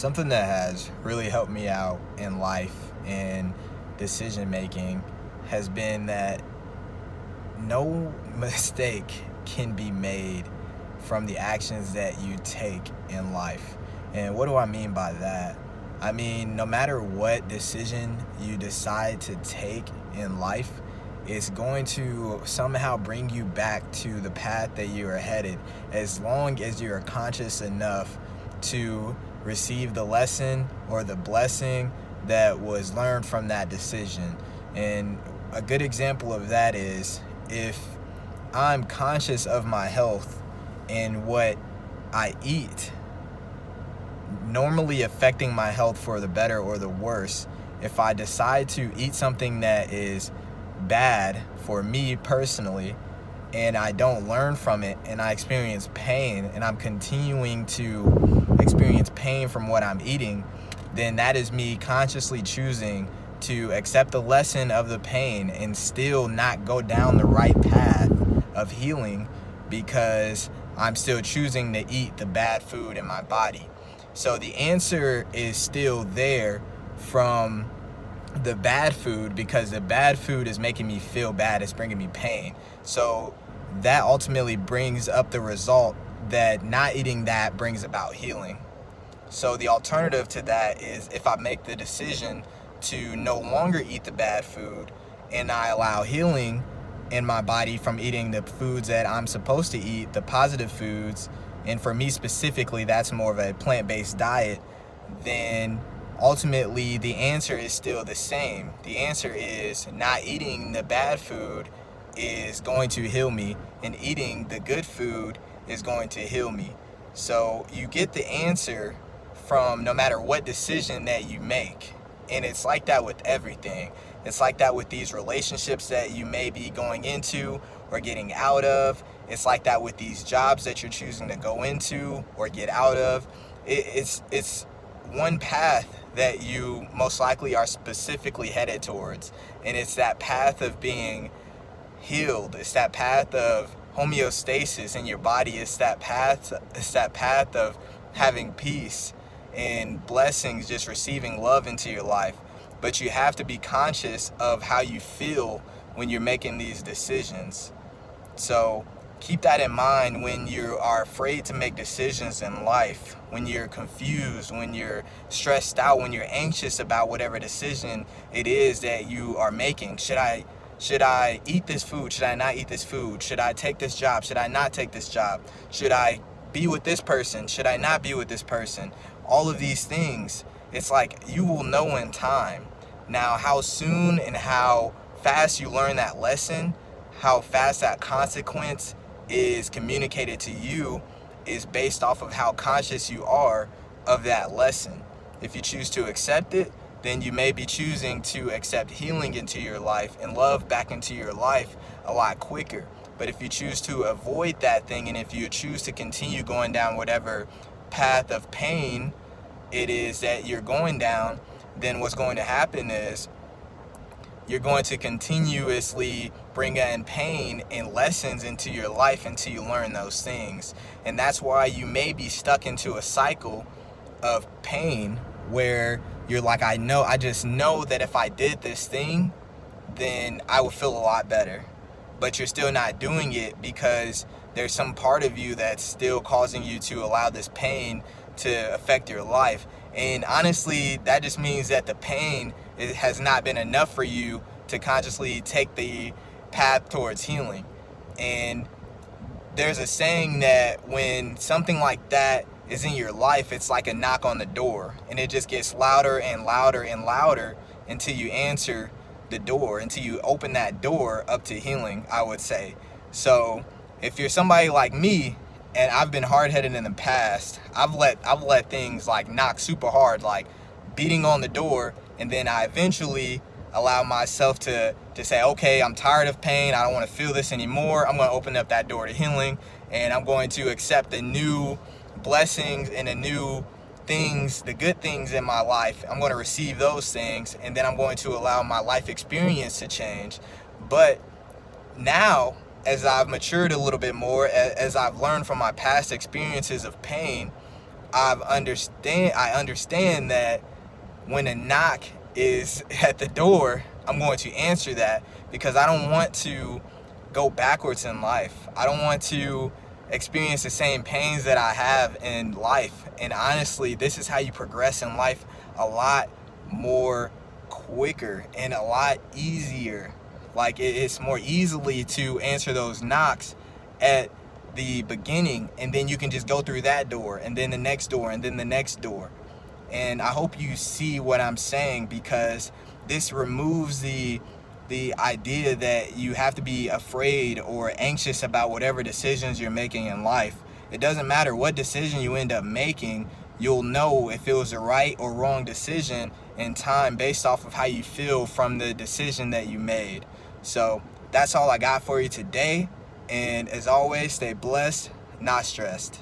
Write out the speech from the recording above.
Something that has really helped me out in life and decision making has been that no mistake can be made from the actions that you take in life. And what do I mean by that? I mean, no matter what decision you decide to take in life, it's going to somehow bring you back to the path that you are headed, as long as you're conscious enough to receive the lesson or the blessing that was learned from that decision. And a good example of that is if I'm conscious of my health and what I eat normally affecting my health for the better or the worse, if I decide to eat something that is bad for me personally and I don't learn from it and I experience pain and I'm continuing to experience pain from what I'm eating, then that is me consciously choosing to accept the lesson of the pain and still not go down the right path of healing because I'm still choosing to eat the bad food in my body. So the answer is still there from the bad food, because the bad food is making me feel bad, it's bringing me pain. So that ultimately brings up the result that not eating that brings about healing. So the alternative to that is if I make the decision to no longer eat the bad food and I allow healing in my body from eating the foods that I'm supposed to eat, the positive foods, and for me specifically, that's more of a plant-based diet, then ultimately the answer is still the same. The answer is not eating the bad food is going to heal me, and eating the good food is going to heal me. So you get the answer from no matter what decision that you make. And it's like that with everything. It's like that with these relationships that you may be going into or getting out of. It's like that with these jobs that you're choosing to go into or get out of. It's one path that you most likely are specifically headed towards. And it's that path of being healed. It's that path of homeostasis in your body. It's that path of having peace and blessings, just receiving love into your life. But you have to be conscious of how you feel when you're making these decisions. So keep that in mind when you are afraid to make decisions in life, when you're confused, when you're stressed out, when you're anxious about whatever decision it is that you are making. Should I eat this food? Should I not eat this food? Should I take this job? Should I not take this job? Should I be with this person? Should I not be with this person? All of these things, it's like you will know in time. Now, how soon and how fast you learn that lesson, how fast that consequence is communicated to you is based off of how conscious you are of that lesson. If you choose to accept it, then you may be choosing to accept healing into your life and love back into your life a lot quicker. But if you choose to avoid that thing, and if you choose to continue going down whatever path of pain it is that you're going down, then what's going to happen is you're going to continuously bring in pain and lessons into your life until you learn those things. And that's why you may be stuck into a cycle of pain where you're like, I just know that if I did this thing, then I would feel a lot better. But you're still not doing it because there's some part of you that's still causing you to allow this pain to affect your life. And honestly, that just means that the pain has not been enough for you to consciously take the path towards healing. And there's a saying that when something like that is in your life, it's like a knock on the door, and it just gets louder and louder and louder until you answer the door, until you open that door up to healing, I would say. So if you're somebody like me, and I've been hard-headed in the past, I've let things like knock super hard, like beating on the door, and then I eventually allow myself to say, okay, I'm tired of pain, I don't want to feel this anymore, I'm going to open up that door to healing, and I'm going to accept the new blessings and the new things, the good things in my life. I'm going to receive those things, and then I'm going to allow my life experience to change. But now, as I've matured a little bit more, as I've learned from my past experiences of pain, I understand that when a knock is at the door, I'm going to answer that, because I don't want to go backwards in life. I don't want to experience the same pains that I have in life. And honestly, this is how you progress in life a lot more quicker and a lot easier. Like, it's more easily to answer those knocks at the beginning, and then you can just go through that door, and then the next door, and then the next door. And I hope you see what I'm saying, because this removes the idea that you have to be afraid or anxious about whatever decisions you're making in life. It doesn't matter what decision you end up making, you'll know if it was a right or wrong decision in time based off of how you feel from the decision that you made. So that's all I got for you today. And as always, stay blessed, not stressed.